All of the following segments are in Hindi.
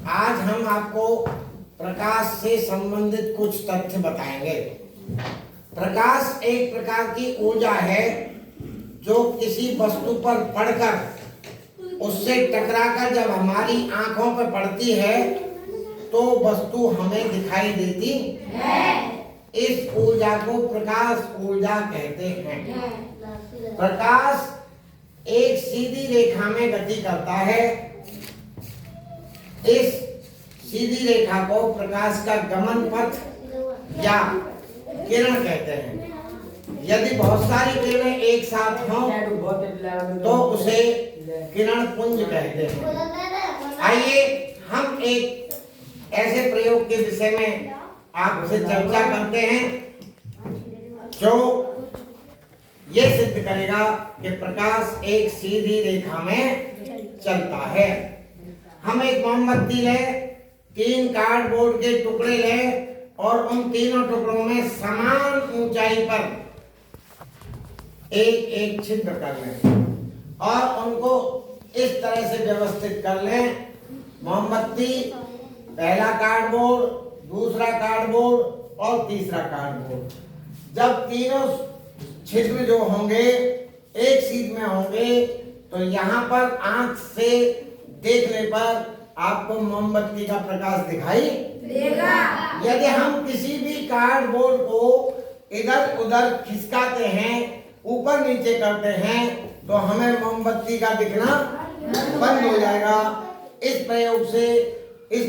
आज हम आपको प्रकाश से संबंधित कुछ तथ्य बताएंगे। प्रकाश एक प्रकार की ऊर्जा है जो किसी वस्तु पर पड़कर उससे टकराकर जब हमारी आंखों पर पड़ती है तो वस्तु हमें दिखाई देती है। इस ऊर्जा को प्रकाश ऊर्जा कहते हैं। प्रकाश एक सीधी रेखा में गति करता है। इस सीधी रेखा को प्रकाश का गमन पथ या किरण कहते हैं। यदि बहुत सारी किरणें एक साथ हों तो उसे किरण पुंज कहते हैं। आइए हम एक ऐसे प्रयोग के विषय में आपसे चर्चा करते हैं जो ये सिद्ध करेगा कि प्रकाश एक सीधी रेखा में चलता है। हम एक मोमबत्ती लें, 3 कार्डबोर्ड के टुकड़े लें और उन तीनों टुकड़ों में समान ऊंचाई पर एक एक छिद्र कर लें और उनको इस तरह से व्यवस्थित कर लें। मोमबत्ती, पहला कार्डबोर्ड, दूसरा कार्डबोर्ड और तीसरा कार्डबोर्ड, जब तीनों छिद्र जो होंगे एक सीध में होंगे तो यहाँ पर आंख से देखने पर आपको मोमबत्ती का प्रकाश दिखाई देगा। यदि हम किसी भी कार्डबोर्ड को इधर उधर खिसकाते हैं, ऊपर नीचे करते हैं तो हमें मोमबत्ती का दिखना बंद हो जाएगा। इस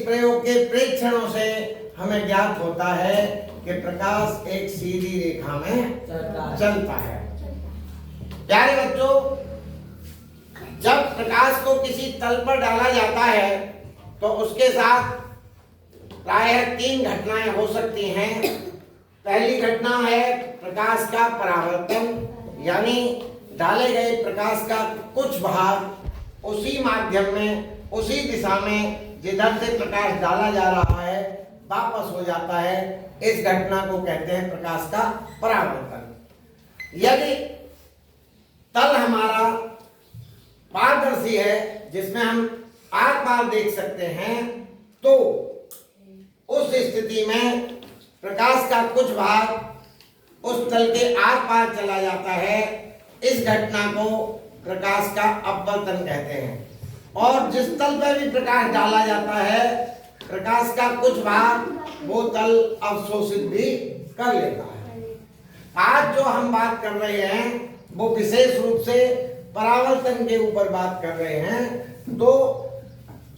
प्रयोग के प्रेक्षणों से हमें ज्ञात होता है कि प्रकाश एक सीधी रेखा में चलता है। प्यारे बच्चों, जब प्रकाश को किसी तल पर डाला जाता है तो उसके साथ प्रायः 3 घटनाएं हो सकती हैं। पहली घटना है प्रकाश का परावर्तन, यानी डाले गए प्रकाश का कुछ भाग उसी माध्यम में, उसी दिशा में जिधर से प्रकाश डाला जा रहा है वापस हो जाता है। इस घटना को कहते हैं प्रकाश का परावर्तन। यदि तल हमारा पारदर्शी है जिसमें हम आर पार देख सकते हैं तो उस स्थिति में प्रकाश का कुछ भाग उस तल के आर पार चला जाता है। इस घटना को प्रकाश का अपवर्तन कहते हैं। और जिस तल पर भी प्रकाश डाला जाता है प्रकाश का कुछ भाग वो तल अवशोषित भी कर लेता है। आज जो हम बात कर रहे हैं वो विशेष रूप से परावर्तन के ऊपर बात कर रहे हैं। तो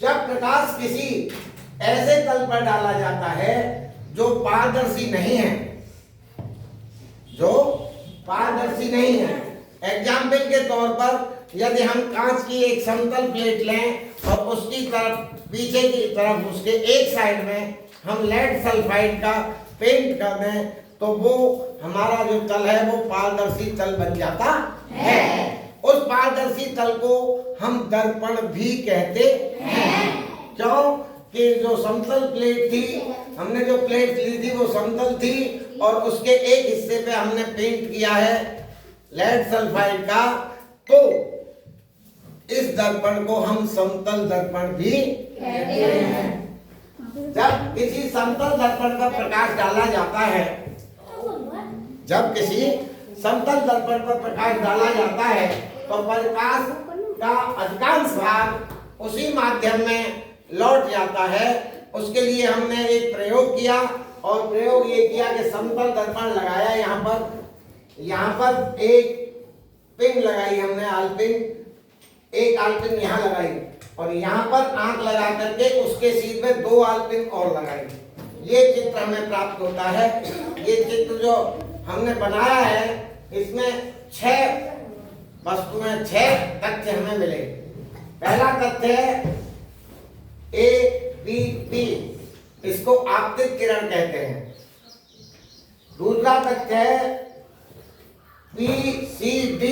जब प्रकाश किसी ऐसे तल पर डाला जाता है जो पारदर्शी नहीं है, एग्जाम्पल के तौर पर यदि हम कांच की एक समतल प्लेट लें और उसकी तरफ पीछे की तरफ उसके एक साइड में हम लेड सल्फाइड का पेंट कर दें तो वो हमारा जो तल है वो पारदर्शी तल बन जाता है। उस पारदर्शी तल को हम दर्पण भी कहते हैं। क्यों कि जो समतल प्लेट थी, हमने जो प्लेट ली थी वो समतल थी और उसके एक हिस्से पे हमने पेंट किया है लेड सल्फाइड का, तो इस दर्पण को हम समतल दर्पण भी कहते हैं। जब किसी समतल दर्पण पर प्रकाश डाला जाता है, तो प्रकाश का अधिकांश भाग उसी माध्यम में लौट जाता है। उसके लिए हमने एक प्रयोग किया और प्रयोग ये किया कि समतल दर्पण लगाया, यहाँ पर एक पिन लगाई हमने, एक आलपिन यहाँ लगाई और यहाँ पर आंख लगा करके उसके सीध में 2 आलपिन और लगाई। ये चित्र हमें प्राप्त होता है। ये चित्र जो हमने बनाया है इसमें 6 वस्तुएं, 6 तथ्य हमें मिले। पहला तथ्य है ABP, इसको आपतित किरण कहते हैं। दूसरा तथ्य है PCD,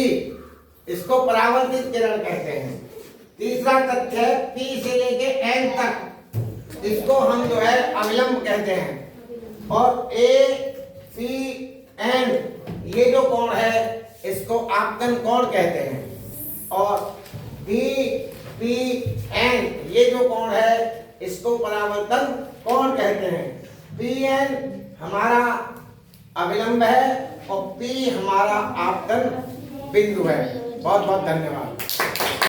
इसको परावर्तित किरण कहते हैं। तीसरा तथ्य है P से लेके N तक, इसको हम जो है अविलंब कहते हैं। और ACN, ये जो कोण है इसको आपतन कोण कहते हैं। और BPN, ये जो कोण है इसको परावर्तन कोण कहते हैं। Pn हमारा अविलंब है और P हमारा आपतन बिंदु है। बहुत बहुत धन्यवाद।